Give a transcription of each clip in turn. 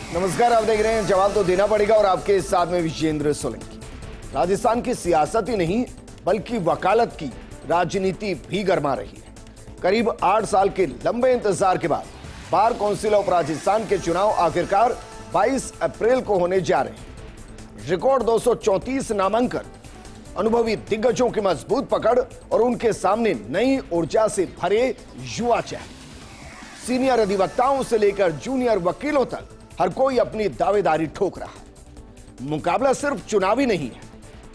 नमस्कार, आप देख रहे हैं जवाब तो देना पड़ेगा और आपके साथ में विजेंद्र सोलंकी। राजस्थान की सियासत ही नहीं बल्कि वकालत की राजनीति भी गरमा रही है। करीब 8 साल के लंबे इंतजार के बाद बार काउंसिल ऑफ राजस्थान के चुनाव आखिरकार 22 अप्रैल को होने जा रहे हैं। रिकॉर्ड 234 नामांकन, अनुभवी दिग्गजों की मजबूत पकड़ और उनके सामने नई ऊर्जा से भरे युवा चेहरे। सीनियर अधिवक्ताओं से लेकर जूनियर वकीलों तक हर कोई अपनी दावेदारी ठोक रहा है। मुकाबला सिर्फ चुनावी नहीं है,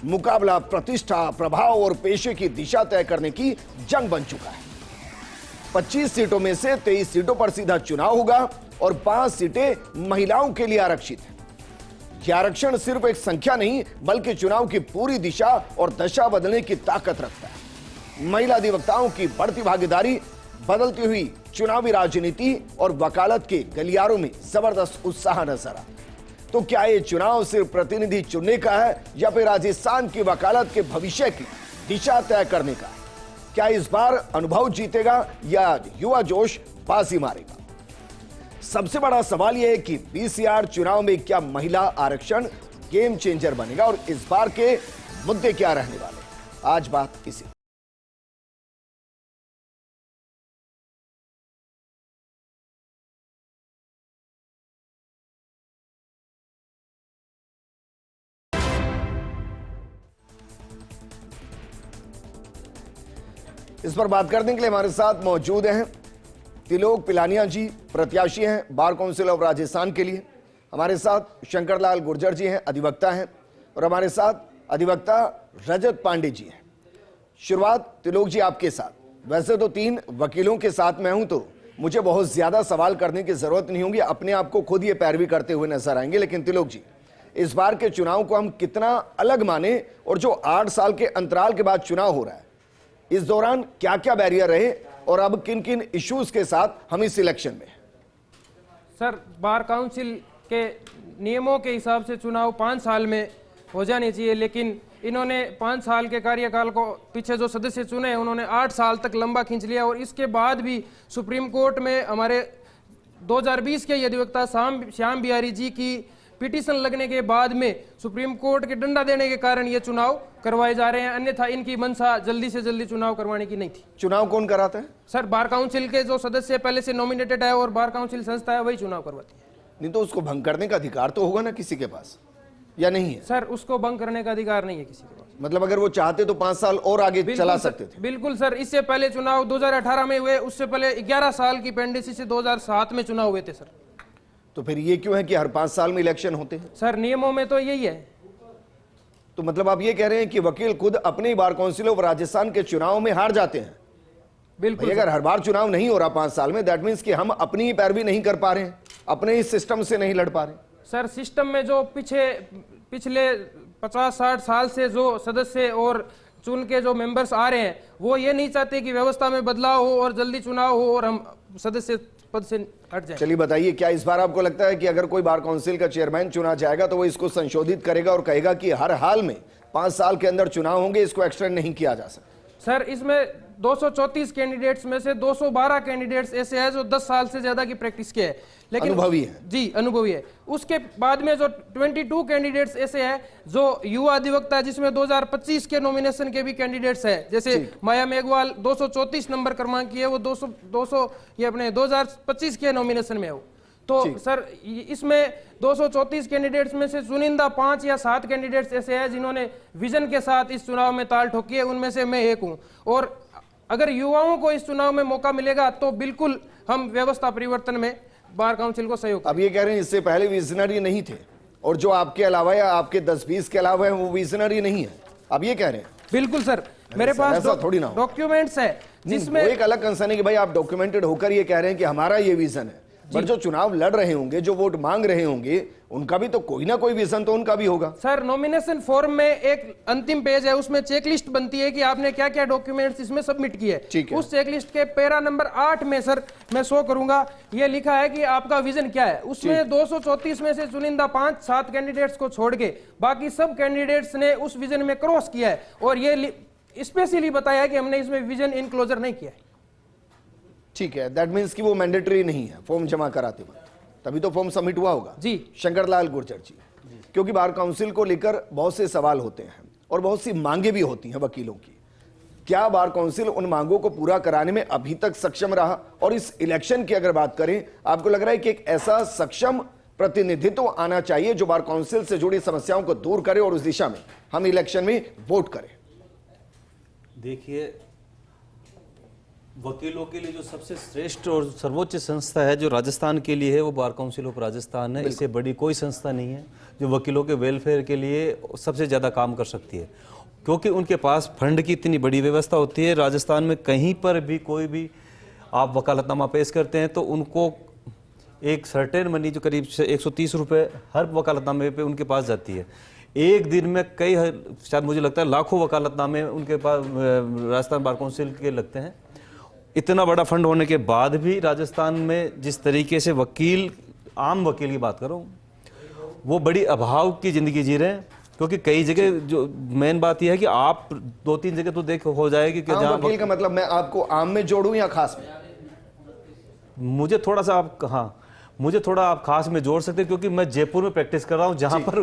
मुकाबला प्रतिष्ठा, प्रभाव और पेशे की दिशा तय करने की जंग बन चुका है। 25 सीटों में से 23 सीटों पर सीधा चुनाव होगा और 5 सीटें महिलाओं के लिए आरक्षित है। यह आरक्षण सिर्फ एक संख्या नहीं बल्कि चुनाव की पूरी दिशा और दशा बदलने की ताकत रखता है। महिला अधिवक्ताओं की बढ़ती भागीदारी, बदलती हुई चुनावी राजनीति और वकालत के गलियारों में जबरदस्त उत्साह नजर आता है। तो क्या ये चुनाव सिर्फ प्रतिनिधि चुनने का है या फिर राजस्थान की वकालत के भविष्य की दिशा तय करने का? क्या इस बार अनुभव जीतेगा या युवा जोश बाजी मारेगा? सबसे बड़ा सवाल यह है कि बीसीआर चुनाव में क्या महिला आरक्षण गेम चेंजर बनेगा और इस बार के मुद्दे क्या रहने वाले हैं? आज बात इसी। इस पर बात करने के लिए हमारे साथ मौजूद हैं त्रिलोक पिलानिया जी, प्रत्याशी हैं बार काउंसिल ऑफ राजस्थान के लिए। हमारे साथ शंकरलाल गुर्जर जी हैं, अधिवक्ता हैं, और हमारे साथ अधिवक्ता रजत पांडे जी हैं। शुरुआत त्रिलोक जी आपके साथ। वैसे तो 3 वकीलों के साथ मैं हूं तो मुझे बहुत ज्यादा सवाल करने की जरूरत नहीं होगी, अपने आप को खुद ये पैरवी करते हुए नजर आएंगे। लेकिन त्रिलोक जी, इस बार के चुनाव को हम कितना अलग माने और जो 8 साल के अंतराल के बाद चुनाव हो रहा है, इस दौरान क्या क्या बैरियर रहे और अब किन किन इश्यूज के साथ हम इस इलेक्शन में? सर, बार काउंसिल के नियमों के हिसाब से चुनाव 5 साल में हो जाने चाहिए, लेकिन इन्होंने 5 साल के कार्यकाल को पीछे जो सदस्य चुने उन्होंने 8 साल तक लंबा खींच लिया। और इसके बाद भी सुप्रीम कोर्ट में हमारे 2020 के अधिवक्ता श्याम बिहारी जी की पिटीशन लगने के बाद में सुप्रीम कोर्ट के डंडा देने के कारण ये चुनाव करवाए जा रहे हैं, अन्यथा इनकी मंशा जल्दी से जल्दी चुनाव करवाने की नहीं थी। चुनाव कौन कराता है? सर, बार काउंसिल के जो सदस्य पहले से नॉमिनेटेड है और बार काउंसिल संस्था है वही चुनाव करवाती है। नहीं तो उसको भंग करने का अधिकार तो होगा ना किसी के पास, या नहीं है? सर, उसको भंग करने का अधिकार नहीं है किसी के पास। मतलब अगर वो चाहते तो 5 साल और आगे चला सकते थे। बिल्कुल सर, इससे पहले चुनाव 2018 में हुए, उससे पहले 11 साल की पेंडेंसी से 2007 में चुनाव हुए थे सर। तो फिर ये क्यों है कि हर 5 साल में इलेक्शन होते हैं? सर, नियमों में तो यही है। तो मतलब आप ये कह रहे हैं कि वकील खुद अपने ही बार काउंसिल ऑफ राजस्थान के चुनाव में हार जाते हैं? बिल्कुल। अगर हर बार चुनाव नहीं हो रहा 5 साल में, दैट मीन्स कि हम अपनी ही पैरवी नहीं कर पा रहे हैं, अपने ही सिस्टम से नहीं लड़ पा रहे। सर, सिस्टम में जो पिछले 50-60 साल से जो सदस्य और चुन के जो मेंबर्स आ रहे हैं वो ये नहीं चाहते कि व्यवस्था में बदलाव हो और जल्दी चुनाव हो और हम सदस्य पद से हट जाए। चलिए बताइए, क्या इस बार आपको लगता है कि अगर कोई बार काउंसिल का चेयरमैन चुना जाएगा तो वो इसको संशोधित करेगा और कहेगा कि हर हाल में 5 साल के अंदर चुनाव होंगे, इसको एक्सटेंड नहीं किया जा सकता? सर, इसमें 234 कैंडिडेट्स में से 212 कैंडिडेट्स ऐसे हैं जो 10 साल से ज्यादा की प्रैक्टिस के हैं, लेकिन अनुभवी है। जी, अनुभवी है। उसके बाद में जो 22 कैंडिडेट्स ऐसे हैं जो युवा अधिवक्ता, जिसमें 2025 के नॉमिनेशन के भी कैंडिडेट्स हैं, जैसे माया मेघवाल 234 नंबर क्रमांक की है, वो 200 ये अपने 2025 के नॉमिनेशन में है वो। तो सर, इसमें 234 कैंडिडेट्स में से चुनिंदा 5 या 7 कैंडिडेट्स ऐसे हैं जिन्होंने विजन के साथ इस चुनाव में ताल ठोकी है, उनमें से मैं एक हूं। और अगर युवाओं को इस चुनाव में मौका मिलेगा तो बिल्कुल हम व्यवस्था परिवर्तन में बार काउंसिल को सहयोग। अब ये कह रहे हैं इससे पहले विजनरी नहीं थे और जो आपके अलावा या आपके 10-20 के अलावा है वो विजनरी नहीं है, अब ये कह रहे हैं? बिल्कुल सर, मेरे पास थोड़ी ना डॉक्यूमेंट्स है जिसमें एक अलग कंसर्न है कि भाई आप डॉक्यूमेंटेड होकर ये कह रहे हैं कि हमारा ये विजन है, पर जो चुनाव लड़ रहे होंगे, जो वोट मांग रहे होंगे, उनका भी तो कोई ना कोई विजन तो उनका भी होगा। सर, नॉमिनेशन फॉर्म में एक अंतिम पेज है, उसमें चेकलिस्ट बनती है कि आपने क्या क्या डॉक्यूमेंट्स इसमें सबमिट किए। उस चेकलिस्ट के पैरा नंबर 8 में सर मैं शो करूंगा, ये लिखा है कि आपका विजन क्या है। उसमें 234 में से चुनिंदा 5-7 कैंडिडेट्स को छोड़ के बाकी सब कैंडिडेट्स ने उस विजन में क्रॉस किया है और ये स्पेशली बताया है कि हमने इसमें विजन इनक्लोजर नहीं किया है। ठीक है, दैट मीन्स कि वो मैंडेटरी नहीं है फॉर्म जमा कराते वक्त। तभी तो फॉर्म सबमिट हुआ होगा जी। शंकरलाल गुर्जर जी, क्योंकि बार काउंसिल को लेकर बहुत से सवाल होते हैं और बहुत सी मांगे भी होती हैं वकीलों की। क्या बार काउंसिल उन मांगों को पूरा कराने में अभी तक सक्षम रहा? और इस इलेक्शन की अगर बात करें, आपको लग रहा है कि एक ऐसा सक्षम प्रतिनिधित्व आना चाहिए जो बार काउंसिल से जुड़ी समस्याओं को दूर करे और उस दिशा में हम इलेक्शन में वोट करें? देखिए, वकीलों के लिए जो सबसे श्रेष्ठ और सर्वोच्च संस्था है जो राजस्थान के लिए है, वो बार काउंसिल ऑफ राजस्थान है। इससे बड़ी कोई संस्था नहीं है जो वकीलों के वेलफेयर के लिए सबसे ज़्यादा काम कर सकती है, क्योंकि उनके पास फंड की इतनी बड़ी व्यवस्था होती है। राजस्थान में कहीं पर भी कोई भी आप वकालतनामा पेश करते हैं तो उनको एक सर्टेन मनी जो करीब 130 रुपये हर वकालतनामे पे उनके पास जाती है। एक दिन में कई, शायद मुझे लगता है लाखों वकालतनामे उनके पास राजस्थान बार काउंसिल के लगते हैं। इतना बड़ा फंड होने के बाद भी राजस्थान में जिस तरीके से वकील, आम वकील की बात करूं, वो बड़ी अभाव की ज़िंदगी जी रहे हैं। क्योंकि कई जगह जो मेन बात यह है कि आप 2-3 जगह तो देख हो जाएगी कि जहाँ वकील का मतलब मैं आपको आम में जोड़ूं या खास में? मुझे थोड़ा सा आप, हाँ, मुझे थोड़ा आप खास में जोड़ सकते हैं, क्योंकि मैं जयपुर में प्रैक्टिस कर रहा हूं जहां पर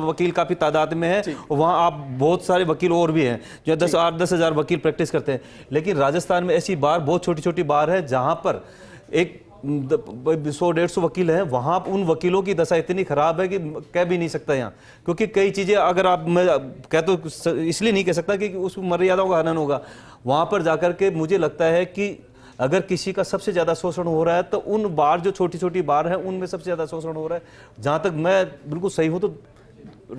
वकील काफी तादाद में है। वहां आप बहुत सारे वकील और भी हैं जो 10 हज़ार वकील प्रैक्टिस करते हैं। लेकिन राजस्थान में ऐसी बार, बहुत छोटी छोटी बार है जहां पर एक 100-150 वकील हैं। वहां उन वकीलों की दशा इतनी खराब है कि कह भी नहीं सकता यहाँ, क्योंकि कई चीजें अगर आप, मैं कह तो इसलिए नहीं कह सकता कि उस मर्यादाओं का हनन होगा। वहां पर जाकर के मुझे लगता है कि अगर किसी का सबसे ज्यादा शोषण हो रहा है तो उन बार, जो छोटी छोटी बार हैं, उनमें सबसे ज्यादा शोषण हो रहा है। जहां तक मैं बिल्कुल सही हूं तो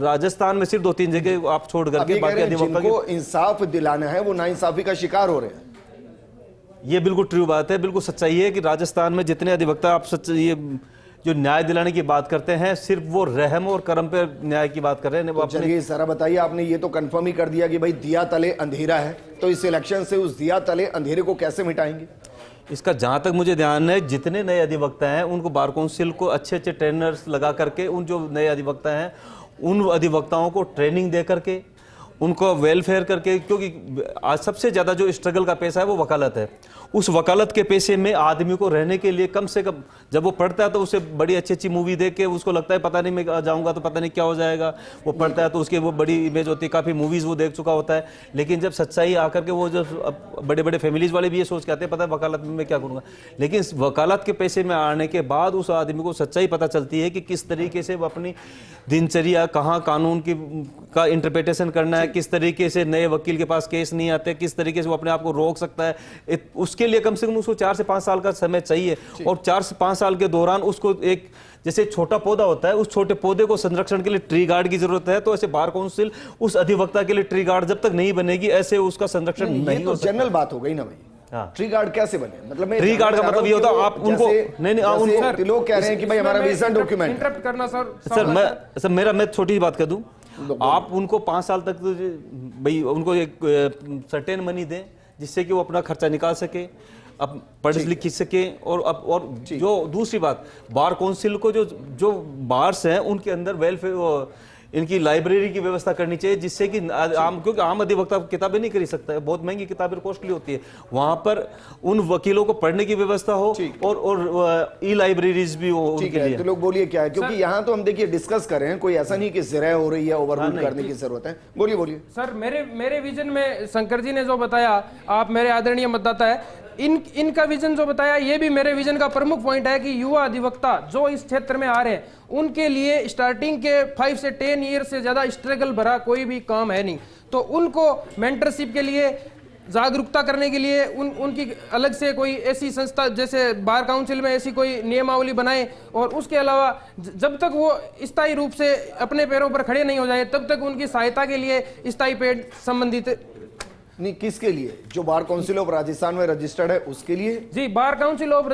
राजस्थान में सिर्फ 2-3 जगह आप छोड़ करके बाकी अधिवक्ता जिनको इंसाफ दिलाना है वो नाइंसाफी का शिकार हो रहे हैं। ये बिल्कुल ट्रू बात है, बिल्कुल सच्चाई है कि राजस्थान में जितने अधिवक्ता आप ये जो न्याय दिलाने की बात करते हैं, सिर्फ वो रहम और करम पे न्याय की बात कर रहे हैं। चलिए सारा बताइए, आपने ये तो कंफर्म ही कर दिया कि भाई दिया तले अंधेरा है, तो इस इलेक्शन से उस दिया तले अंधेरे को कैसे मिटाएंगे? इसका जहां तक मुझे ध्यान है, जितने नए अधिवक्ता हैं उनको बार काउंसिल को अच्छे अच्छे ट्रेनर्स लगा करके, उन जो नए अधिवक्ता हैं उन अधिवक्ताओं को ट्रेनिंग दे करके, उनको वेलफेयर करके, क्योंकि आज सबसे ज़्यादा जो स्ट्रगल का पैसा है वो वकालत है। उस वकालत के पेशे में आदमी को रहने के लिए कम से कम, जब वो पढ़ता है तो उसे बड़ी अच्छी अच्छी मूवी देख के उसको लगता है पता नहीं मैं जाऊंगा तो पता नहीं क्या हो जाएगा। वो पढ़ता है तो उसके वो बड़ी इमेज होती है, काफ़ी मूवीज़ वो देख चुका होता है। लेकिन जब सच्चाई आकर के वो जब बड़े बड़े फैमिलीज वाले भी ये सोच के आते हैं पता है वकालत में मैं क्या करूँगा। लेकिन इस वकालत के पेशे में आने के बाद उस आदमी को सच्चाई पता चलती है कि किस तरीके से वो अपनी दिनचर्या, कहाँ कानून का इंटरप्रिटेशन करना है, किस तरीके से नए वकील के पास केस नहीं आते, किस तरीके से वो अपने आप को रोक सकता है। उसके लिए कम से कम उसको 4 से 5 साल का समय चाहिए। और 4 से 5 साल के दौरान उसको एक, जैसे छोटा पौधा होता है, उस छोटे पौधे को संरक्षण के लिए ट्री गार्ड की जरूरत है। तो ऐसे बार काउंसिल उस अधिवक्ता के लिए ट्री गार्ड जब तक नहीं बनेगी, ऐसे उसका संरक्षण नहीं हो सकता। जनरल बात हो गई ना भाई। हाँ। ट्री गार्ड कैसे बने? मतलब ट्री गार्ड का मतलब ये होता है आप उनको, नहीं, लोग कह रहे हैं कि भाई हमारा विजन डॉक्यूमेंट इंटरप्ट करना सर मैं छोटी बात कह दूं, आप उनको 5 साल तक भाई उनको एक सर्टेन मनी दें जिससे कि वो अपना खर्चा निकाल सके, अब पढ़ लिख सके। और जो दूसरी बात, बार काउंसिल को जो बार्स हैं उनके अंदर वेलफेयर, इनकी लाइब्रेरी की व्यवस्था करनी चाहिए, जिससे कि क्योंकि आम अधिवक्ता किताबें नहीं खरीद सकता है, बहुत महंगी किताबें कॉस्टली होती है। वहां पर उन वकीलों को पढ़ने की व्यवस्था हो और ई लाइब्रेरीज भी हो उनके लिए। तो लोग बोलिए क्या है, क्योंकि यहाँ तो हम देखिए डिस्कस कर रहे हैं, कोई ऐसा नहीं कि ज़िरह हो रही है, ओवररूल करने की जरूरत है। बोलिए सर। मेरे विजन में शंकर जी ने जो बताया, आप मेरे आदरणीय मतदाता है, इनका विजन जो बताया ये भी मेरे विजन का प्रमुख पॉइंट है कि युवा अधिवक्ता जो इस क्षेत्र में आ रहे हैं उनके लिए स्टार्टिंग के 5 से 10 ईयर से ज्यादा स्ट्रगल भरा कोई भी काम है नहीं। तो उनको मेंटरशिप के लिए, जागरूकता करने के लिए उनकी अलग से कोई ऐसी संस्था जैसे बार काउंसिल में ऐसी कोई नियमावली बनाए। और उसके अलावा जब तक वो स्थायी रूप से अपने पैरों पर खड़े नहीं हो जाए तब तक उनकी सहायता के लिए स्थायी पेड संबंधित नहीं, किसके लिए? जो बार काउंसिल ऑफ राजस्थान में रजिस्टर्ड है उसके लिए? जी, बार काउंसिल ऑफ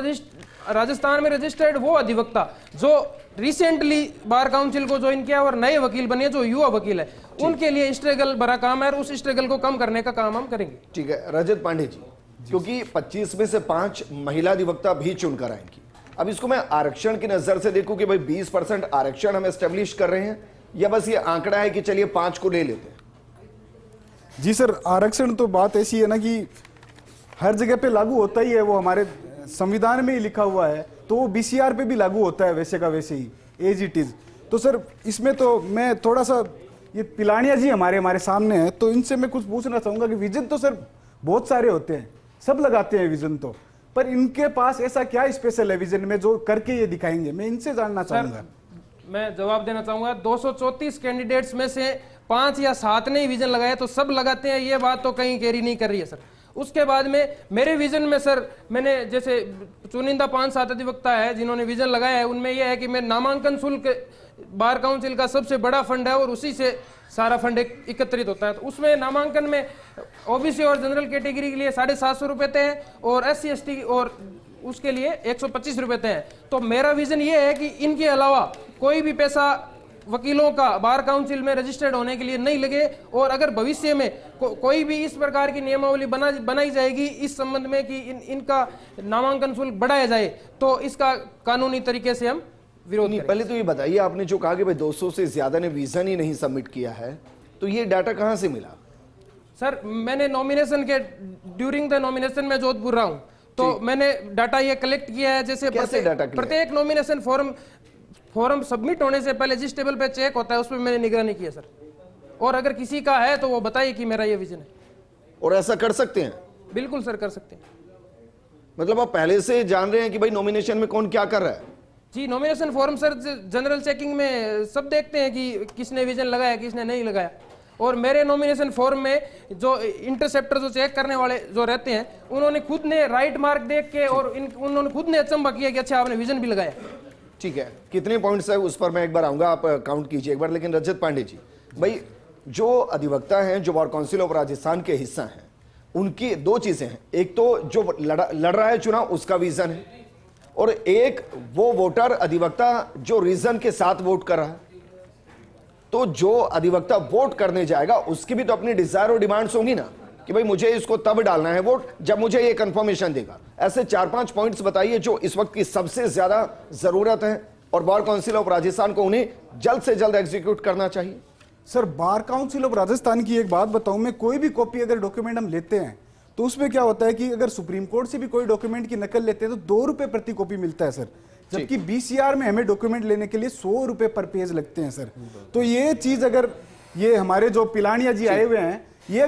राजस्थान में रजिस्टर्ड वो अधिवक्ता जो रिसेंटली बार काउंसिल को ज्वाइन किया और नए वकील बने, जो युवा वकील है, उनके लिए स्ट्रगल भरा काम है और उस स्ट्रगल को कम करने का काम हम करेंगे। ठीक है रजत पांडे जी, क्योंकि 25 में से 5 महिला अधिवक्ता भी चुनकर आएंगी। अब इसको मैं आरक्षण की नजर से देखूं कि भाई 20% आरक्षण हम एस्टेब्लिश कर रहे हैं, या बस ये आंकड़ा है कि चलिए 5 को ले लेते हैं? जी सर, आरक्षण तो बात ऐसी है ना कि हर जगह पे लागू होता ही है, वो हमारे संविधान में ही लिखा हुआ है। तो वो बीसीआर पे भी लागू होता है वैसे का वैसे ही, एज इट इज। तो सर इसमें तो मैं थोड़ा सा, ये पिलानिया जी हमारे सामने है, तो इनसे मैं कुछ पूछना चाहूंगा कि विजन तो सर बहुत सारे होते हैं, सब लगाते हैं विजन तो, पर इनके पास ऐसा क्या स्पेशल है विजन में जो करके ये दिखाएंगे, मैं इनसे जानना चाहूंगा। मैं जवाब देना चाहूंगा, 234 कैंडिडेट्स में से 5 या 7 ने ही विजन लगाया, तो सब लगाते हैं ये बात तो कहीं कैरी नहीं कर रही है सर। उसके बाद में मेरे विजन में सर, मैंने जैसे चुनिंदा 5-7 अधिवक्ता है जिन्होंने विजन लगाया है, उनमें यह है कि मैं नामांकन शुल्क बार काउंसिल का सबसे बड़ा फंड है और उसी से सारा फंड एकत्रित होता है, तो उसमें नामांकन में ओबीसी और जनरल कैटेगरी के लिए 750 रुपए तय है और SC ST और उसके लिए 125 रुपए तय है। तो मेरा विजन ये है कि इनके अलावा कोई भी पैसा वकीलों का बार काउंसिल में रजिस्टर्ड होने के लिए नहीं लगे, और अगर भविष्य में कोई भी इस प्रकार की नियमावली बनाई जाएगी इस संबंध में कि इनका नामांकन शुल्क बढ़ाया जाए, तो इसका कानूनी तरीके से हम विरोध करेंगे। पहले तो ये बताइए, आपने जो कहा कि भाई 200 से ज्यादा ने विजन ही नहीं सबमिट किया है, तो ये डाटा कहां से मिला? सर मैंने नॉमिनेशन के ड्यूरिंग द नॉमिनेशन में जोधपुर रहा हूं, तो मैंने डाटा ये कलेक्ट किया है। जैसे प्रत्येक नॉमिनेशन फॉर्म सबमिट होने से पहले जिस टेबल पे चेक होता है उसमें मैंने निगरानी की है सर, और अगर किसी का है तो वो बताइए कि मेरा ये विजन है। और ऐसा कर सकते हैं? बिल्कुल सर, कर सकते हैं। मतलब आप पहले से जान रहे हैं कि भाई नॉमिनेशन में कौन क्या कर रहा है? जी, nomination form sir general checking में सब देखते हैं कि किसने विजन लगाया किसने नहीं लगाया, और मेरे नॉमिनेशन फॉर्म में जो इंटरसेप्टर जो चेक करने वाले जो रहते हैं उन्होंने खुद ने राइट मार्क देख के और उन्होंने खुद ने अचंभा किया कि अच्छा आपने विजन भी लगाया। ठीक है, कितने पॉइंट्स है उस पर मैं एक बार आऊंगा, आप काउंट कीजिए एक बार। लेकिन रजत पांडे जी, भाई जो अधिवक्ता हैं जो बार काउंसिल ऑफ राजस्थान के हिस्सा हैं, उनकी 2 चीजें हैं, एक तो जो लड़ रहा है चुनाव उसका विजन है, और एक वो वोटर अधिवक्ता जो रीजन के साथ वोट कर रहा है। तो जो अधिवक्ता वोट करने जाएगा उसकी भी तो अपनी डिजायर और डिमांड्स होंगी ना, कि भाई मुझे इसको तब डालना है वोट जब मुझे ये कंफर्मेशन देगा। ऐसे 4-5 पॉइंट्स बताइए जो इस वक्त की सबसे ज्यादा जरूरत है और बार काउंसिल ऑफ राजस्थान को उन्हें जल्द से जल्द एग्जीक्यूट करना चाहिए। Sir bar council of Rajasthan की एक बात बताऊं मैं, कोई भी कॉपी अगर डॉक्यूमेंट हम लेते हैं तो उसमें क्या होता है कि अगर सुप्रीम कोर्ट से भी कोई डॉक्यूमेंट की नकल लेते हैं तो 2 रुपए प्रति कॉपी मिलता है सर, जबकि बीसीआर में हमें डॉक्यूमेंट लेने के लिए 100 रुपए पर पेज लगते हैं सर। तो ये चीज अगर ये हमारे जो पिलानिया जी आए हुए हैं, ये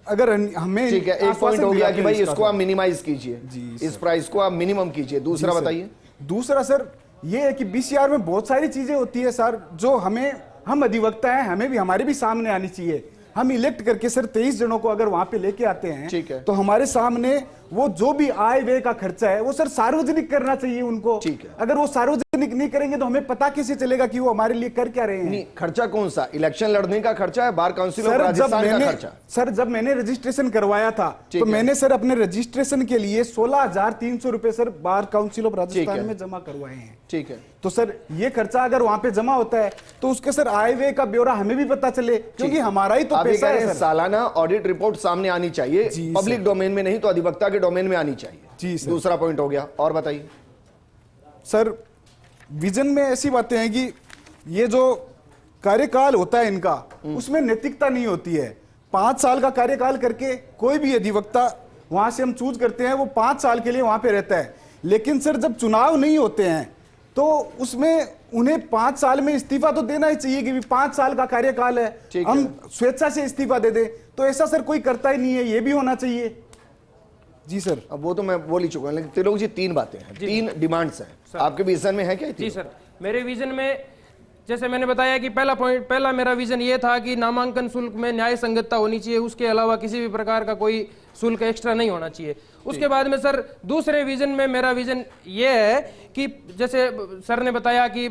अगर हमें, ठीक है, एक पॉइंट हो गया कि भाई इसको आप मिनिमाइज कीजिए, इस प्राइस को आप मिनिमम कीजिए। दूसरा बताइए। दूसरा सर ये है कि बीसीआर में बहुत सारी चीजें होती है सर जो हम अधिवक्ता हैं, हमें भी हमारे भी सामने आनी चाहिए। हम इलेक्ट करके सर 23 जनों को अगर वहां पे लेके आते हैं, ठीक है, तो हमारे सामने वो जो भी आय व्यय का खर्चा है वो सर सार्वजनिक करना चाहिए उनको। ठीक है, अगर वो सार्वजनिक नहीं करेंगे तो हमें पता कैसे चलेगा कि वो हमारे लिए कर क्या रहे हैं? नहीं, खर्चा कौन सा? इलेक्शन लड़ने का खर्चा है, बार काउंसिल ऑफ राजस्थान का खर्चा? सर जब मैंने रजिस्ट्रेशन करवाया था तो मैंने सर अपने रजिस्ट्रेशन के लिए 16,300 रुपए sir bar council of Rajasthan में जमा करवाए हैं। ठीक है, तो सर ये खर्चा अगर वहां पे जमा होता है तो उसके सर आय व्यय का ब्यौरा हमें भी पता चले, क्योंकि हमारा ही तो पैसा है। सालाना ऑडिट रिपोर्ट सामने आनी चाहिए, पब्लिक डोमेन में नहीं तो अधिवक्ता के डोमेन में आनी चाहिए। जी सर। दूसरा पॉइंट हो गया, और बताइए। सर विजन में ऐसी बातें हैं कि ये जो कार्यकाल होता है इनका, उसमें नैतिकता नहीं होती है। 5 साल का कार्यकाल करके कोई भी अधिवक्ता वहां से हम चूज करते हैं, वो 5 साल के लिए वहां पे रहता है। लेकिन सर जब चुनाव नहीं होते हैं तो उसमें उन्हें 5 साल में इस्तीफा तो देना ही चाहिए कि 5 साल का कार्यकाल है, हम स्वेच्छा से इस्तीफा दे दें। तो ऐसा सर कोई करता ही नहीं है, ये भी होना चाहिए। जी सर। अब वो तो मैं बोल ही चुका हूं, लेकिन त्रिलोक जी 3 बातें हैं, 3 डिमांड्स हैं। आपके विजन में है क्या? जी सर, मेरे विजन में जैसे मैंने बताया कि पहला मेरा विजन ये था कि नामांकन शुल्क में न्याय संगतता होनी चाहिए, उसके अलावा किसी भी प्रकार का कोई शुल्क एक्स्ट्रा नहीं होना चाहिए। उसके बाद में सर दूसरे विजन में मेरा विजन ये है कि जैसे सर ने बताया कि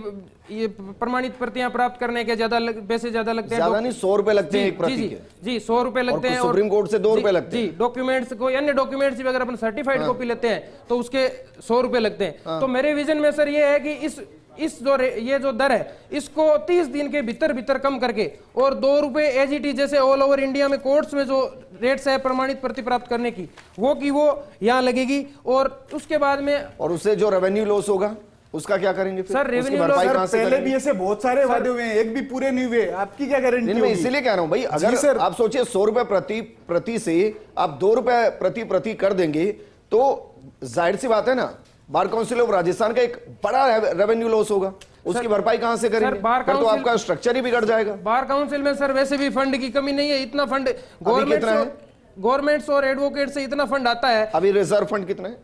ये प्रमाणित प्रतियां प्राप्त करने के पैसे ज्यादा लगते हैं। ज्यादा नहीं, 100 रुपए लगते हैं एक प्रति के। जी 100 रुपए लगते हैं, सुप्रीम कोर्ट से 2 रुपए लगते हैं। जी, डॉक्यूमेंट्स को अन्य डॉक्यूमेंट्स भी अगर अपन सर्टिफाइड कॉपी लेते हैं तो उसके 100 रुपए लगते हैं। तो मेरे विजन में सर ये है कि ये जो दर है इसको 30 दिन के भीतर कम करके और 2 रुपए एजीटी जैसे ऑल ओवर इंडिया में कोर्ट्स में जो रेट्स है प्रमाणित प्रति प्राप्त करने की वो यहाँ लगेगी। और उसके बाद में और उससे जो रेवेन्यू लॉस होगा उसका क्या करेंगे फिर? सर रेवेन्यू लॉस पहले भी ऐसे बहुत सारे वादे हुए हैं, एक भी पूरे नहीं हुए, आपकी क्या गारंटी होगी? मैं इसीलिए कह रहा हूं भाई, अगर आप सोचिए 100 रुपए प्रति से आप 2 रुपए प्रति कर देंगे तो जाहिर सी बात है ना बार काउंसिल ऑफ राजस्थान का एक बड़ा रेवेन्यू लॉस होगा, उसकी भरपाई कहां से करेंगे? बार फिर तो काउंसिल- आपका स्ट्रक्चर ही बिगड़ जाएगा। बार काउंसिल में सर वैसे भी फंड की कमी नहीं है, इतना फंड कितना है? गवर्नमेंट्स और एडवोकेट से इतना फंड आता है। अभी रिजर्व फंड कितना है?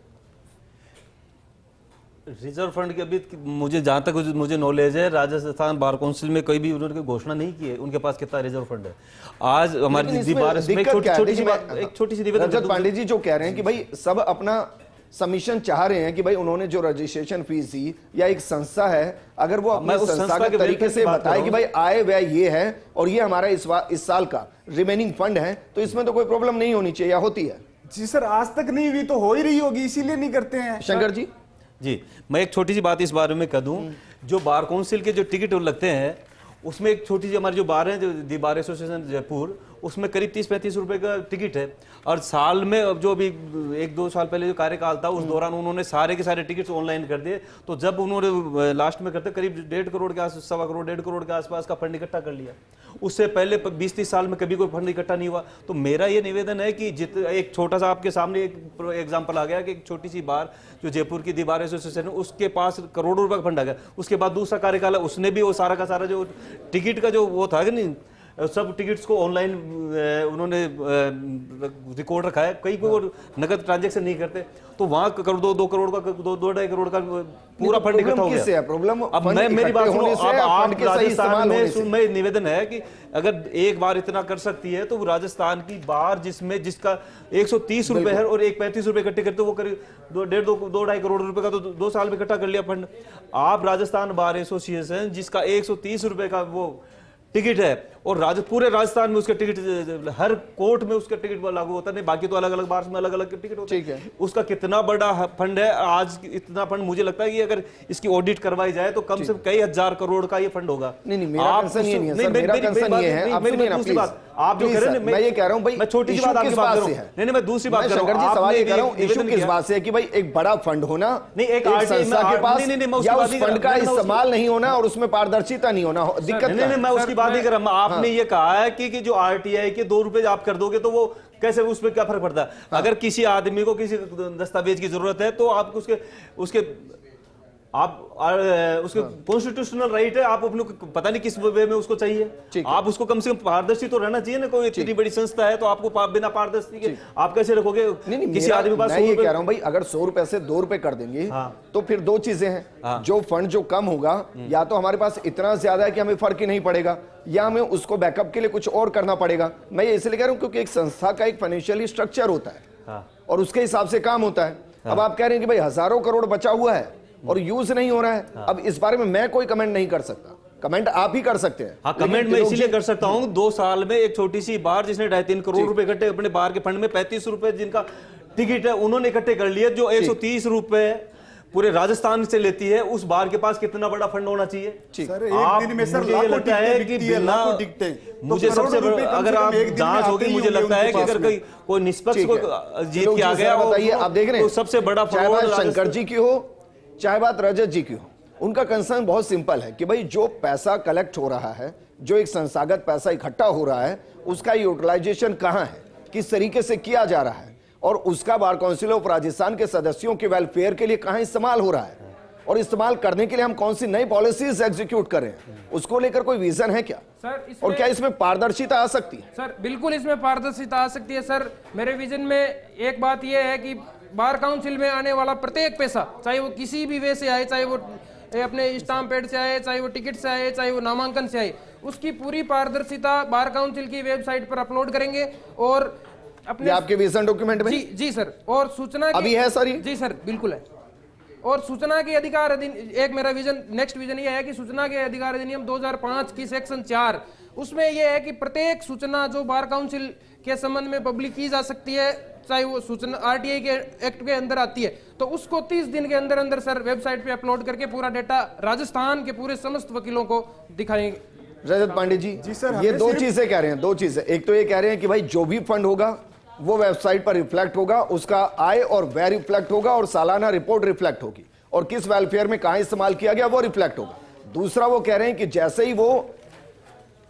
रिजर्व फंड के अभी मुझे जहां तक मुझे नॉलेज है, राजस्थान बार काउंसिल में कोई भी उन्होंने घोषणा नहीं की है उनके पास कितना रिजर्व फंड है। आज हमारी लेकिन दी इसमें बार में दिक्कत क्या है? देखिए, एक छोटी सी निवेदन रजत पांडे जी जो कह रहे हैं कि भाई सब अपना सबमिशन चाह रहे हैं कि भाई उन्होंने जो रजिस्ट्रेशन फीस दी या एक संस्था है, अगर वो अपने मैं उस संस्था संस्था के के तरीके वेलफेयर से की बात बताए कर कि रहा भाई आय व्यय ये है और ये हमारा इस साल का रिमेनिंग फंड है, तो इसमें तो कोई प्रॉब्लम नहीं होनी चाहिए, या होती है? जी सर, आज तक नहीं हुई तो हो ही रही होगी, इसीलिए नहीं करते हैं। शंकर जी जी, मैं एक छोटी सी बात इस बारे में कह दूं, जो बार काउंसिल के जो टिकट लगते हैं उसमें एक छोटी सी हमारी जो बार है, जो दी बार एसोसिएशन जयपुर, उसमें करीब 30-35 रुपए का टिकट है। और साल में अब जो अभी 1-2 साल पहले जो कार्यकाल था उस दौरान उन्होंने सारे के सारे टिकट्स ऑनलाइन कर दिए। तो जब उन्होंने लास्ट में करते करीब 1.5 करोड़ के आस 1.25 करोड़ 1.5 करोड़ के आसपास का फंड इकट्ठा कर लिया। उससे पहले 20-30 साल में कभी कोई फंड इकट्ठा नहीं हुआ। तो मेरा ये निवेदन है कि एक छोटा सा आपके सामने एक एग्जाम्पल आ गया कि एक छोटी सी बार जो जयपुर की दी बार एसोसिएशन है उसके पास करोड़ों रुपए का फंड आ गया। उसके बाद दूसरा कार्यकाल है, उसने भी वो सारा का सारा जो टिकट का जो वो था कि नहीं, सब टिकट्स को ऑनलाइन उन्होंने रिकॉर्ड रखा है। कई को नगद ट्रांजैक्शन नहीं करते, तो वहां करोड़ 2 करोड़ का 2-2.5 करोड़ का पूरा फंड इकट्ठा हो गया। प्रॉब्लम अब मैं मेरी बात सुनो, अब आप राजस्थान में निवेदन है कि अगर एक बार इतना कर सकती है तो वो राजस्थान की बार जिसमें जिसका 130 रुपए है और 135 रुपए इकट्ठे करते वो करीब 2.5 करोड़ रुपए का तो 2 साल में इकट्ठा कर लिया फंड। आप राजस्थान बार एसोसिएशन जिसका 130 रुपए का वो टिकट है और पूरे राजस्थान में उसका टिकट हर कोर्ट में उसका टिकट लागू होता नहीं, बाकी तो अलग अलग बार में अलग अलग टिकट होते हैं। उसका कितना बड़ा फंड है आज, इतना फंड मुझे लगता है कि अगर इसकी ऑडिट करवाई जाए तो कम से कम कई हजार करोड़ का ये फंड होगा। नहीं, मेरा कंसर्न ये नहीं है सर, मेरा कंसर्न ये है, आप सुनिए ना प्लीज, आप जो कह रहे हैं, मैं ये कह रहा हूं भाई, मैं छोटी सी बात आपकी बात कर रहा हूं, नहीं मैं दूसरी बात कर रहा हूं। शंकर जी सवाल ये कर रहा हूं, इशू किस बात से है कि भाई एक बड़ा फंड होना, नहीं एक संस्था के पास या उस फंड का इस्तेमाल नहीं होना और उसमें पारदर्शिता नहीं होना, दिक्कत नहीं, मैं उसकी बात नहीं कर रहा। आपने ये कहा है कि जो आरटीआई के 2 रुपए आप कर दोगे तो वो कैसे, उसमें क्या फर्क पड़ता है? अगर किसी आदमी को किसी दस्तावेज की जरूरत है तो आप उसके कॉन्स्टिट्यूशनल राइट है, आप अपने पता नहीं किस वे में उसको चाहिए, आप उसको कम से कम पारदर्शी तो रहना चाहिए ना। कोई इतनी बड़ी संस्था है तो आपको बिना पारदर्शी के आप कैसे रखोगे? नहीं, किसी आदमी पास मैं ये कह रहा हूं भाई, अगर 100 रुपए से 2 रुपए कर देंगे तो फिर 2 चीजें हैं, जो फंड जो कम होगा या तो हमारे पास इतना ज्यादा है कि हमें फर्क ही नहीं पड़ेगा, या हमें उसको बैकअप के लिए कुछ और करना पड़ेगा। मैं ये इसलिए कह रहा हूं क्योंकि एक संस्था का एक फाइनेंशियली स्ट्रक्चर होता है और उसके हिसाब से काम होता है। अब आप कह रहे हैं कि भाई हजारों करोड़ बचा हुआ है और यूज नहीं हो रहा है, अब इस बारे में मैं कोई कमेंट नहीं कर सकता, कमेंट आप ही कर सकते हैं। हाँ, कमेंट मैं इसीलिए कर सकता हूं, 2 साल में एक छोटी सी बार जिसने 2.5-3 करोड़ रुपए इकट्ठे अपने बार के फंड में 35 रुपए जिनका टिकट है उन्होंने इकट्ठे कर लिए, जो 130 रुपए पूरे राजस्थान से लेती है, उस बार के पास कितना बड़ा फंड होना चाहिए? सर एक दिन में सर मुझे लगता है कि लाखों टिकटें, मुझे सबसे अगर आप जांच होगी, मुझे लगता है कि अगर कोई निष्पक्ष को जीत के आ गया, बताइए आप देख रहे हैं, सबसे बड़ा चाहे बात शंकर जी की हो चाहे बात रजत जी की हो, उनका कंसर्न बहुत सिंपल है कि भाई जो पैसा कलेक्ट हो रहा है, जो एक संस्थागत पैसा इकट्ठा हो रहा है, उसका यूटिलाइजेशन कहां है, किस तरीके से किया जा रहा है और उसका बार काउंसिल ऑफ राजस्थान के सदस्यों के वेलफेयर के लिए कहां इस्तेमाल हो रहा है, और इस्तेमाल करने के लिए हम कौन सी नई पॉलिसीज एग्जीक्यूट कर रहे हैं, उसको लेकर कोई विजन है क्या सर? और क्या इसमें पारदर्शिता आ सकती है? सर बिल्कुल इसमें पारदर्शिता आ सकती है सर। मेरे विजन में एक बात यह है कि बार काउंसिल में आने वाला प्रत्येक पैसा, चाहे वो किसी भी वे से आए, चाहे वो अपने स्टाम्प पैड से आए, चाहे वो टिकट से आए, चाहे वो नामांकन से आए, उसकी पूरी पारदर्शिता बार काउंसिल की वेबसाइट पर अपलोड करेंगे और अपने आपके विजन डॉक्यूमेंट में जी सर, और सूचना अभी है सर? जी सर बिल्कुल है। और सूचना के अधिकार एक मेरा विजन, नेक्स्ट विजन ये है कि सूचना के अधिकार अधिनियम 2005 की सेक्शन 4, उसमें यह है कि प्रत्येक सूचना जो बार काउंसिल के संबंध में पब्लिक की जा सकती है, चाहे वो सूचना आरटीआई के एक्ट के अंदर आती है, तो उसको 30 दिन के अंदर अंदर सर वेबसाइट पे अपलोड करके पूरा डेटा राजस्थान के पूरे समस्त वकीलों को दिखाएंगे। रजत पांडे जी सर, ये 2 चीजें कह रहे हैं, 2 चीजें, एक तो ये कह रहे हैं कि भाई जो भी फंड होगा वो वेबसाइट पर रिफ्लेक्ट होगा, उसका आय और व्यय रिफ्लेक्ट होगा और सालाना रिपोर्ट रिफ्लेक्ट होगी और किस वेलफेयर में कहां इस्तेमाल किया गया वो रिफ्लेक्ट होगा। दूसरा वो कह रहे हैं कि जैसे ही वो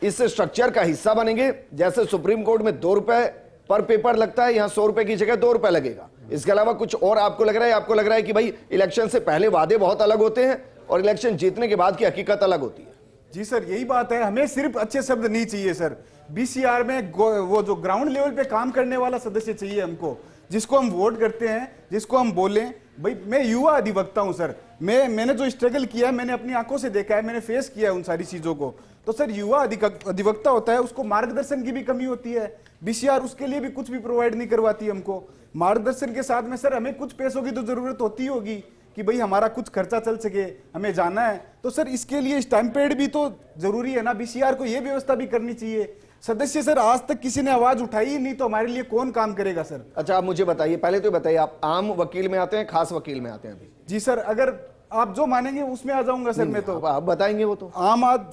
इस स्ट्रक्चर का हिस्सा बनेंगे, जैसे सुप्रीम कोर्ट में 2 रुपए पर पेपर लगता है, यहां 100 रुपए की जगह 2 रुपए लगेगा, इसके अलावा कुछ और आपको लग रहा है? आपको लग रहा है कि भाई इलेक्शन से पहले वादे बहुत अलग होते हैं और इलेक्शन जीतने के बाद की हकीकत अलग होती है? जी सर, यही बात है। हमें सिर्फ अच्छे शब्द नहीं चाहिए सर, बीसीआर में वो जो ग्राउंड लेवल पे काम करने वाला सदस्य चाहिए हमको, जिसको हम वोट करते हैं, जिसको हम बोलें भाई मैं युवा अधिवक्ता हूं सर, मैंने जो स्ट्रगल किया है मैंने अपनी आंखों से देखा है, मैंने फेस किया है उन सारी चीजों को। तो सर युवा अधिवक्ता होता है, उसको मार्गदर्शन की भी कमी होती है। बीसीआर उसके लिए भी कुछ भी प्रोवाइड नहीं करवाती हमको। मार्गदर्शन के साथ में सर हमें कुछ पैसों की तो जरूरत होती होगी कि भाई हमारा कुछ खर्चा चल सके, हमें जाना है, तो सर इसके लिए स्टैम्पेड भी तो जरूरी है ना। बीसीआर को ये व्यवस्था भी करनी चाहिए। सदस्य सर आज तक किसी ने आवाज उठाई ही नहीं, तो हमारे लिए कौन काम करेगा सर? अच्छा आप मुझे बताइए, पहले तो बताइए आप आम वकील में आते हैं, खास वकील में आते हैं? अभी जी सर, अगर आप जो मानेंगे उसमें आ जाऊंगा सर। मैं तो आप बताएंगे वो तो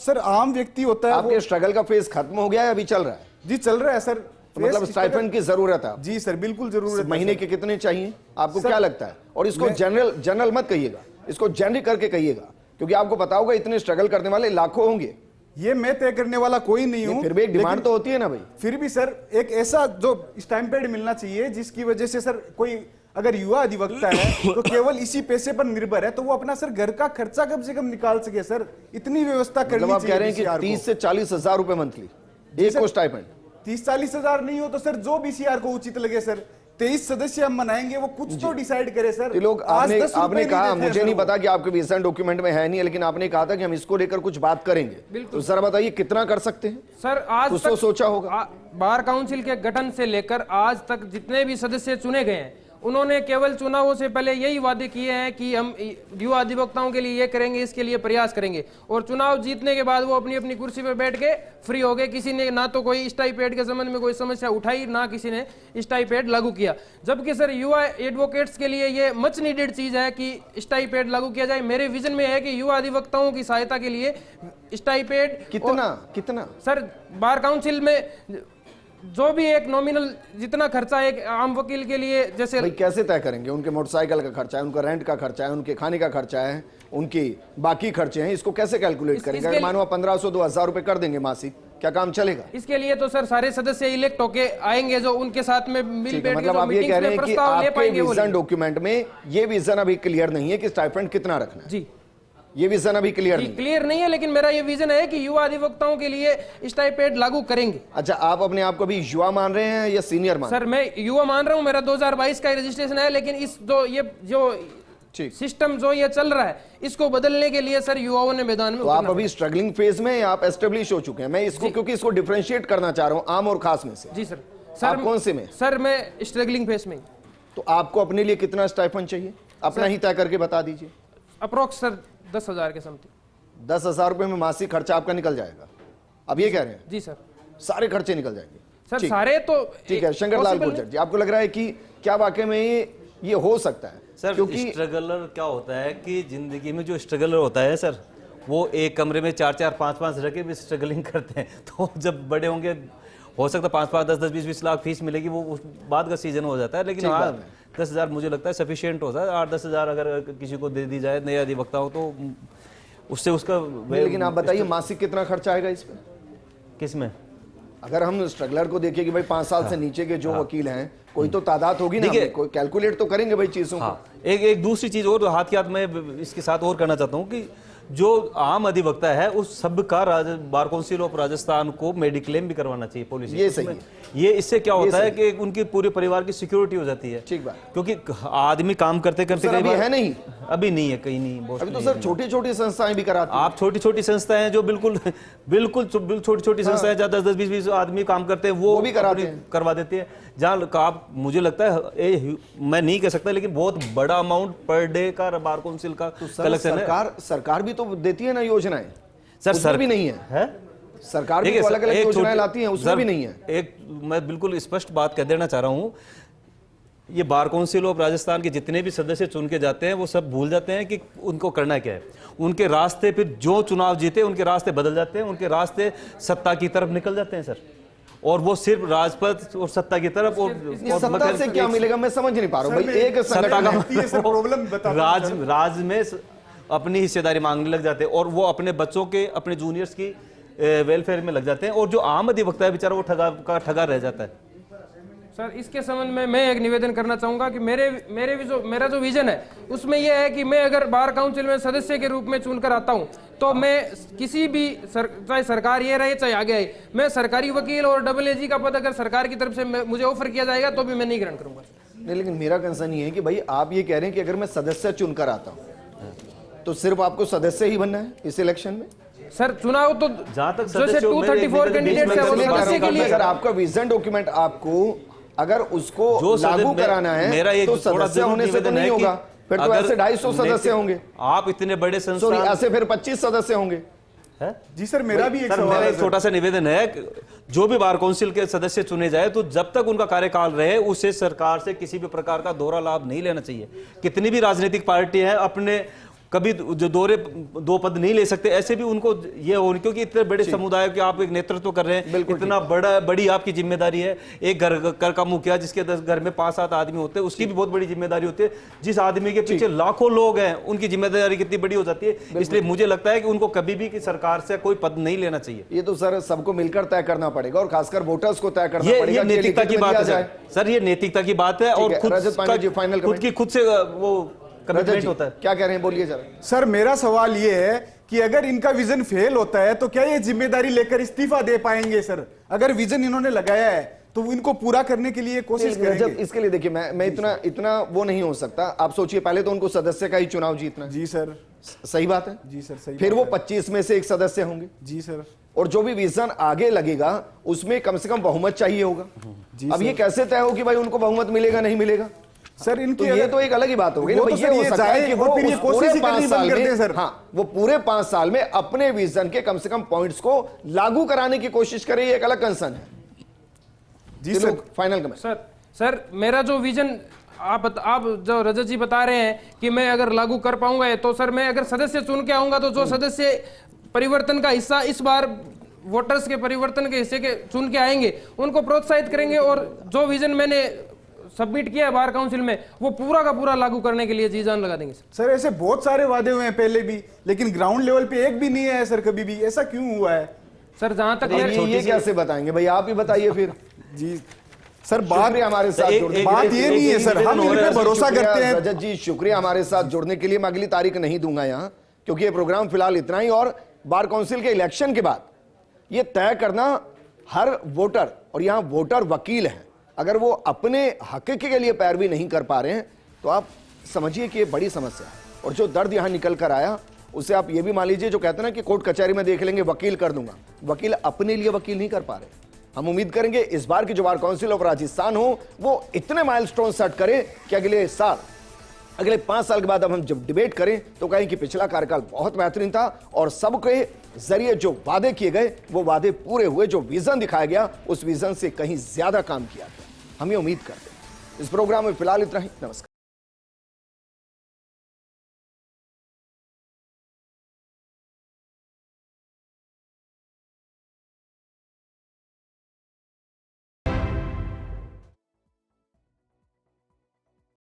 सर आम व्यक्ति होता है। आपके स्ट्रगल का फेज खत्म हो गया है, अभी चल रहा है? जी चल रहा है सर। मतलब स्टाइपेंड की जरूरत है? जी सर बिल्कुल जरूरत है। महीने के कितने चाहिए आपको, क्या लगता है? और इसको जनरल मत कहिएगा, इसको जेनरिक करके कहिएगा, क्योंकि आपको पता होगा इतने स्ट्रगल करने वाले लाखों होंगे। ये मैं तय करने वाला कोई नहीं हूं, फिर भी एक डिमांड तो होती है ना भाई। फिर भी सर एक ऐसा जो स्टैम्पेड मिलना चाहिए जिसकी वजह से सर कोई अगर युवा अधिवक्ता है तो केवल इसी पैसे पर निर्भर है, तो वो अपना सर घर का खर्चा कम से कम निकाल सके सर। इतनी व्यवस्था करनी चाहिए। आप कह रहे हैं कि 30 से 40 हजार रुपए मंथली एक को स्टाइपेंड? 30-40 हजार नहीं हो तो सर जो बीसीआर को उचित लगे सर। 23 सदस्य हम मनाएंगे, वो कुछ तो डिसाइड करे सर। ये लोग आपने कहा, मुझे नहीं पता कि आपके विजन डॉक्यूमेंट में है नहीं, लेकिन आपने कहा था कि हम इसको लेकर कुछ बात करेंगे। तो जरा बताइए कितना कर सकते हैं सर? आज कुछ तो सोचा होगा। बार काउंसिल के गठन से लेकर आज तक जितने भी सदस्य चुने गए हैं, उन्होंने केवल चुनावों से पहले यही वादे किए हैं कि हम युवा अधिवक्ताओं के लिए ये करेंगे, इसके लिए प्रयास करेंगे, और चुनाव जीतने के बाद वो अपनी अपनी कुर्सी पर बैठ के फ्री हो गए। किसी ने ना तो कोई स्टाइपेड के संबंध में कोई समस्या उठाई, ना किसी ने स्टाइपेड लागू किया। जबकि सर युवा एडवोकेट्स के लिए ये मच नीडेड चीज है कि स्टाइपेड लागू किया जाए। मेरे विजन में है कि युवा अधिवक्ताओं की सहायता के लिए स्टाइपेड कितना सर बार काउंसिल में जो भी एक नॉमिनल जितना खर्चा एक आम वकील के लिए, जैसे भाई कैसे तय करेंगे? उनके मोटरसाइकिल का खर्चा है, उनका रेंट का खर्चा है, उनके खाने का खर्चा है, उनके बाकी खर्चे हैं, इसको कैसे कैलकुलेट करेंगे? अगर मानो 1500-2000 रुपए कर देंगे मासिक, क्या काम चलेगा? इसके लिए तो सर सारे सदस्य इलेक्ट होके आएंगे, जो उनके साथ में मिल बैठ मतलब आप ये कह रहे हैं कि आपके विजन डॉक्यूमेंट में ये विजन अभी क्लियर नहीं है कि स्टाइपेंड कितना रखना है? जी, ये विजन अभी क्लियर नहीं है, लेकिन मेरा ये विजन है कि युवा अधिवक्ताओं के लिए स्टाइपेंड लागू करेंगे। अच्छा, आप अपने आप को भी युवा मान रहे हैं या सीनियर मान? सर मैं युवा मान रहा हूं, मेरा 2022 का रजिस्ट्रेशन है, लेकिन इस जो सिस्टम जो ये चल रहा है, इसको बदलने के लिए सर युवाओं ने मैदान में। तो आप अभी स्ट्रगलिंग फेज में या आप एस्टेब्लिश हो चुके हैं? मैं इसको क्योंकि इसको डिफरेंशिएट करना चाह रहा हूं आम और खास में से। जी सर। आप कौन से में? सर मैं स्ट्रगलिंग फेज में। तो आपको अपने लिए कितना स्टाइपेंड चाहिए, अपना ही तय करके बता दीजिए। अप्रोक्स सर 10,000 के समथिंग। 10,000 रुपए में मासिक खर्चा आपका निकल जाएगा, अब ये कह रहे हैं? जी सर। सारे खर्चे निकल जाएंगे सर? सारे तो ठीक है। शंकरलाल गुर्जर जी, आपको लग रहा है कि क्या वाकई में ये हो सकता है? सर क्योंकि स्ट्रगलर क्या होता है कि जिंदगी में जो स्ट्रगलर होता है सर, वो एक कमरे में 4-4, 5-5 रह के भी स्ट्रगलिंग करते हैं। तो जब बड़े होंगे हो सकता है 5-5, 10-10, 20-20 लाख फीस मिलेगी, वो उस बाद का सीजन हो जाता है। लेकिन हाँ 10,000 मुझे लगता है सफिशिएंट होता है। 8-10 हज़ार अगर किसी को दे दी जाए नया अधिवक्ता हो तो उससे उसका। लेकिन आप बताइए मासिक कितना खर्चा आएगा इस पर? किस में? अगर हम स्ट्रगलर को देखें कि भाई 5 साल से नीचे के जो वकील हैं, कोई तो तादाद होगी ना, कोई कैलकुलेट तो करेंगे भाई चीजों को। एक दूसरी चीज और हाथ के हाथ में इसके साथ और करना चाहता हूँ कि जो आम अधिवक्ता है उस सब का बार काउंसिल ऑफ राजस्थान को मेडिक्लेम भी करवाना चाहिए पॉलिसी। ये सही है। ये इससे क्या होता है कि उनके पूरे परिवार की सिक्योरिटी हो जाती है। ठीक बात। क्योंकि आदमी काम करते करते अभी है नहीं, अभी नहीं है, कहीं नहीं। अभी तो सर छोटी छोटी संस्थाएं भी कराती हैं। आप छोटी छोटी संस्थाएं हैं जो बिल्कुल छोटी छोटी संस्थाएं, 10-10, 20-20 आदमी काम करते हैं, वो भी करवा देते हैं। जहाँ आप, मुझे लगता है मैं नहीं कह सकता, लेकिन बहुत बड़ा अमाउंट पर डे का बार काउंसिल का कलेक्शन है। सरकार भी तो देती है ना योजनाएं सर, उसमें भी नहीं है? सरकार भी अलग अलग योजनाएं लाती है, उसमें भी नहीं है। एक मैं बिल्कुल स्पष्ट बात कह देना चाह रहा हूं, ये बार काउंसिल ऑफ राजस्थान के जितने भी सदस्य चुन के जाते हैं वो सब भूल जाते हैं कि उनको करना क्या है। उनके रास्ते फिर जो चुनाव जीते उनके रास्ते बदल जाते हैं, उनके रास्ते सत्ता की तरफ निकल जाते हैं सर। और वो सिर्फ राजपथ और सत्ता की तरफ और सत्ता से क्या मिलेगा मैं समझ नहीं पा रहा हूं भाई। एक सत्ता का राज में अपनी हिस्सेदारी मांगने लग जाते हैं और वो अपने बच्चों के, अपने जूनियर्स की वेलफेयर में लग जाते हैं, और जो आम अधिवक्ता है बेचारा वो ठगा रह जाता है। सर इसके संबंध में मैं एक निवेदन करना चाहूंगा कि मेरा जो विजन है उसमें यह है कि मैं अगर बार काउंसिल में सदस्य के रूप में चुनकर आता हूं तो मैं किसी भी चाहे सरकार ये रहे चाहे आगे आए, मैं सरकारी वकील और AAG का पद अगर सरकार की तरफ से मुझे ऑफर किया जाएगा तो भी मैं नहीं ग्रहण करूंगा। नहीं, लेकिन मेरा कंसर्न ये है कि भाई आप ये कह रहे हैं कि अगर मैं सदस्य चुनकर आता हूं तो सिर्फ आपको सदस्य ही बनना है इस इलेक्शन में? सर चुनाव तो जहां तक जैसे 234 कैंडिडेट्स है वो सदस्य के लिए अगर आपका विजन डॉक्यूमेंट आपको अगर उसको लागू कराना है मेरा ये तो सदस्य होने से तो नहीं होगा, फिर तो ऐसे 250 सदस्य होंगे। आप इतने बड़े सॉरी, संस्थान ऐसे फिर 25 सदस्य होंगे। है? जी सर, मेरा भी एक सर सवाल मेरा है एक छोटा सा निवेदन है कि जो भी बार काउंसिल के सदस्य चुने जाए तो जब तक उनका कार्यकाल रहे उसे सरकार से किसी भी प्रकार का दोहरा लाभ नहीं लेना चाहिए। कितनी भी राजनीतिक पार्टी है अपने कभी जो दो पद नहीं ले सकते, ऐसे भी उनको ये हो, क्योंकि इतने बड़े समुदाय के आप एक नेतृत्व कर रहे हैं, इतना बड़ी आपकी जिम्मेदारी है। एक घर का मुखिया जिसके घर में 5-7 आदमी होते हैं उसकी भी बहुत बड़ी जिम्मेदारी होती है। जिस आदमी के पीछे लाखों लोग हैं उनकी जिम्मेदारी कितनी बड़ी हो जाती है। इसलिए मुझे लगता है कि उनको कभी भी कि सरकार से कोई पद नहीं लेना चाहिए। ये तो सर सबको मिलकर तय करना पड़ेगा और खासकर वोटर्स को तय करना पड़ेगा। ये नैतिकता की बात है सर, ये नैतिकता की बात है और खुद से वो कमिटमेंट होता है। क्या कह रहे हैं, बोलिए जरा। सर मेरा सवाल ये है कि अगर इनका विजन फेल होता है तो क्या ये जिम्मेदारी लेकर इस्तीफा दे पाएंगे? सर अगर विजन इन्होंने लगाया है तो इनको पूरा करने के लिए कोशिश करेंगे। जब इसके लिए देखिए मैं इतना वो नहीं हो सकता। आप सोचिए, पहले तो उनको सदस्य का ही चुनाव जीतना है। जी सर, सही बात है। जी सर, सही। फिर वो 25 में से एक सदस्य होंगे। जी सर। और जो भी विजन आगे लगेगा उसमें कम से कम बहुमत चाहिए होगा। अब ये कैसे तय हो कि भाई उनको बहुमत मिलेगा नहीं मिलेगा? सर इनकी तो ये तो एक अलग ही बात हो गई। वो तो ये हो सकता है कि वो फिर ये कोशिश ही करनी बंद कर दें सर। हाँ, वो पूरे 5 साल में अपने विजन के कम से कम पॉइंट्स को लागू कराने की कोशिश करें, ये एक अलग कंसर्न है। जी सर, फाइनल कमेंट। सर मेरा जो विजन आप जो रजत जी बता रहे हैं कि मैं अगर लागू कर पाऊंगा तो सर मैं अगर सदस्य चुन के आऊंगा तो जो सदस्य परिवर्तन का हिस्सा इस बार वोटर्स के परिवर्तन के हिस्से के चुन के आएंगे उनको प्रोत्साहित करेंगे और जो विजन मैंने सबमिट किया है बार काउंसिल में वो पूरा का पूरा लागू करने के लिए जी जान लगा देंगे। सर ऐसे बहुत सारे वादे हुए हैं पहले भी, लेकिन ग्राउंड लेवल पे एक भी नहीं है सर कभी भी। ऐसा क्यों हुआ है सर? जहां तक ये कैसे बताएंगे भाई, आप ही बताइए फिर। जी सर, बात हमारे साथ बात ये नहीं है सर, हम इन पे भरोसा करते हैं। रजत जी शुक्रिया हमारे साथ जुड़ने के लिए। मैं अगली तारीख नहीं दूंगा यहाँ, क्योंकि ये प्रोग्राम फिलहाल इतना ही। और बार काउंसिल के इलेक्शन के बाद ये तय करना हर वोटर, और यहाँ वोटर वकील हैं, अगर वो अपने हक के लिए पैरवी नहीं कर पा रहे हैं तो आप समझिए कि ये बड़ी समस्या है। और जो दर्द यहाँ निकल कर आया उसे आप ये भी मान लीजिए, जो कहते हैं ना कि कोर्ट कचहरी में देख लेंगे वकील कर दूंगा, वकील अपने लिए वकील नहीं कर पा रहे। हम उम्मीद करेंगे इस बार की जो बार काउंसिल ऑफ राजस्थान हो वो इतने माइलस्टोन सेट करे कि अगले 5 साल के बाद अब हम जब डिबेट करें तो कहें कि पिछला कार्यकाल बहुत बेहतरीन था और सबके जरिए जो वादे किए गए वो वादे पूरे हुए, जो विजन दिखाया गया उस विजन से कहीं ज्यादा काम किया गया। हम ये उम्मीद करते हैं। इस प्रोग्राम में फिलहाल इतना ही। नमस्कार।